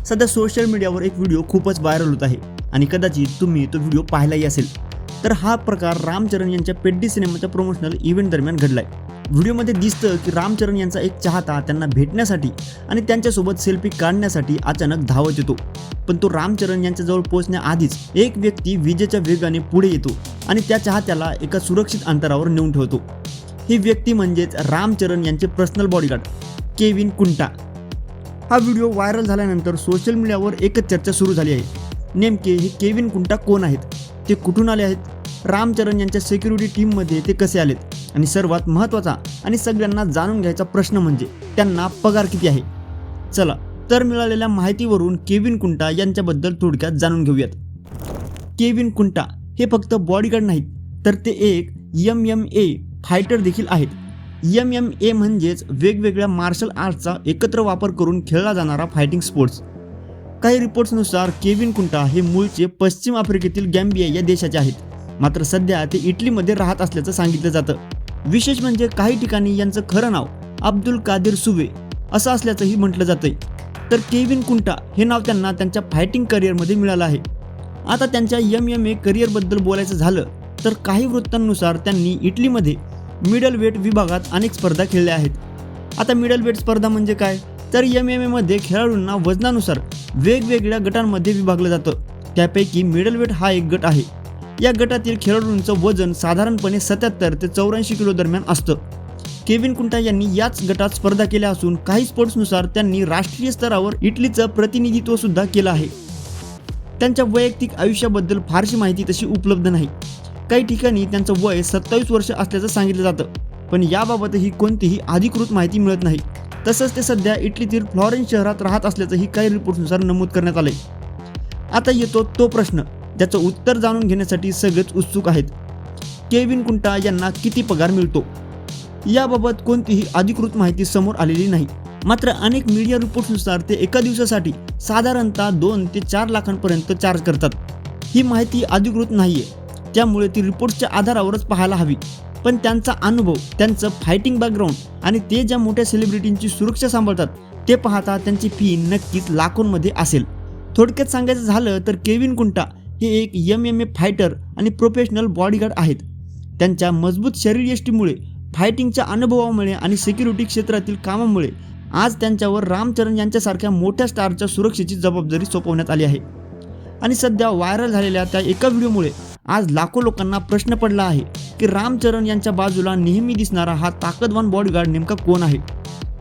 सध्या सोशल मीडियावर एक व्हिडिओ खूपच व्हायरल होत आहे आणि कदाचित तुम्ही तो व्हिडिओ पाहिलाही असेल। तर हा प्रकार रामचरण यांच्या पेड्डी सिनेमाच्या प्रमोशनल इव्हेंट दरम्यान घडलाय। व्हिडिओमध्ये दिसतं की रामचरण यांचा एक चाहता त्यांना भेटण्यासाठी आणि त्यांच्यासोबत सेल्फी काढण्यासाठी अचानक धावत येतो, पण तो रामचरण यांच्याजवळ पोहोचण्याआधीच एक व्यक्ती विजेच्या वेगाने पुढे येतो आणि त्या चाहत्याला एका सुरक्षित अंतरावर नेऊन ठेवतो। ही व्यक्ती म्हणजेच रामचरण यांचे पर्सनल बॉडीगार्ड केविन कुंटा। हा व्हिडिओ व्हायरल झाल्यानंतर सोशल मीडियावर एकच चर्चा सुरू झाली आहे, नेमके हे केविन कुंटा कोण आहेत, ते कुठून आले आहेत, रामचरण यांच्या सिक्युरिटी टीममध्ये ते कसे आलेत, आणि सर्वात महत्त्वाचा आणि सगळ्यांना जाणून घ्यायचा प्रश्न म्हणजे त्यांना पगार किती आहे। चला तर मिळालेल्या माहितीवरून केविन कुंटा यांच्याबद्दल थोडक्यात जाणून घेऊयात। केविन कुंटा हे फक्त बॉडीगार्ड नाहीत, तर ते एक MMA फायटर देखील आहेत। MMA म्हणजेच वेगवेगळ्या मार्शल आर्ट्सचा एकत्र वापर करून खेळला जाणारा फायटिंग स्पोर्ट्स। काही रिपोर्ट्सनुसार केविन कुंटा हे मूळचे पश्चिम आफ्रिकेतील गॅम्बिया या देशाचे आहेत, मात्र सध्या ते इटलीमध्ये राहत असल्याचं सांगितलं जातं। विशेष म्हणजे काही ठिकाणी यांचं खरं नाव अब्दुल कादिर सुवे असं असल्याचंही म्हटलं जातंय। तर केविन कुंटा हे नाव त्यांना त्यांच्या फायटिंग करिअरमध्ये मिळालं आहे। आता त्यांच्या MMA करिअरबद्दल बोलायचं झालं तर काही वृत्तांनुसार त्यांनी इटलीमध्ये मिडल वेट विभागात अनेक स्पर्धा खेळल्या आहेत। आता मिडल वेट स्पर्धा म्हणजे काय, तर MMA मध्ये खेळाडूंना वजनानुसार वेगवेगळ्या गटांमध्ये विभागलं जातं, त्यापैकी मिडल वेट हा एक गट आहे। या गटातील खेळाडूंचं वजन साधारणपणे 77 ते 84 किलो दरम्यान असतं। केविन कुंटा यांनी याच गटात स्पर्धा केल्या असून काही स्पोर्ट्सनुसार त्यांनी राष्ट्रीय स्तरावर इटलीचं प्रतिनिधित्व सुद्धा केलं आहे। त्यांच्या वैयक्तिक आयुष्याबद्दल फारशी माहिती तशी उपलब्ध नाही। काही ठिकाणी त्यांचं वय 27 वर्ष असल्याचं सांगितलं जातं, पण याबाबतही कोणतीही अधिकृत माहिती मिळत नाही। तसंच ते सध्या इटलीतील फ्लॉरेन्स शहरात राहत असल्याचंही काही रिपोर्ट्सनुसार नमूद करण्यात आलंय। आता येतो तो प्रश्न ज्याचं उत्तर जाणून घेण्यासाठी सगळेच उत्सुक आहेत, केविन कुंटा यांना किती पगार मिळतो। याबाबत कोणतीही अधिकृत माहिती समोर आलेली नाही, मात्र अनेक मीडिया रिपोर्ट्सनुसार ते एका दिवसासाठी साधारणतः 2 ते 4 लाखांपर्यंत चार्ज करतात। ही माहिती अधिकृत नाहीये, त्यामुळे ती रिपोर्ट्सच्या आधारावरच पाहायला हवी, पण त्यांचा अनुभव, त्यांचं फायटिंग बॅकग्राऊंड आणि ते ज्या मोठ्या सेलिब्रिटींची सुरक्षा सांभाळतात ते पाहता त्यांची फी नक्कीच लाखोंमध्ये असेल। थोडक्यात सांगायचं झालं तर केविन कुंटा हे एक MMA फायटर आणि प्रोफेशनल बॉडीगार्ड आहेत। त्यांच्या मजबूत शरीरयष्टीमुळे, फायटिंगच्या अनुभवामुळे आणि सिक्युरिटी क्षेत्रातील कामामुळे आज त्यांच्यावर रामचरण यांच्यासारख्या मोठ्या स्टारच्या सुरक्षेची जबाबदारी सोपवण्यात आली आहे। आणि सध्या व्हायरल झालेल्या त्या एका व्हिडिओमुळे आज लाखो लोकांना प्रश्न पडला आहे की रामचरण यांच्या बाजूला नेहमी दिसणारा हा ताकदवान बॉडीगार्ड नेमका कोण आहे।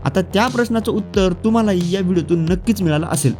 आता त्या प्रश्नाचं उत्तर तुम्हालाही या व्हिडिओतून नक्कीच मिळालं असेल।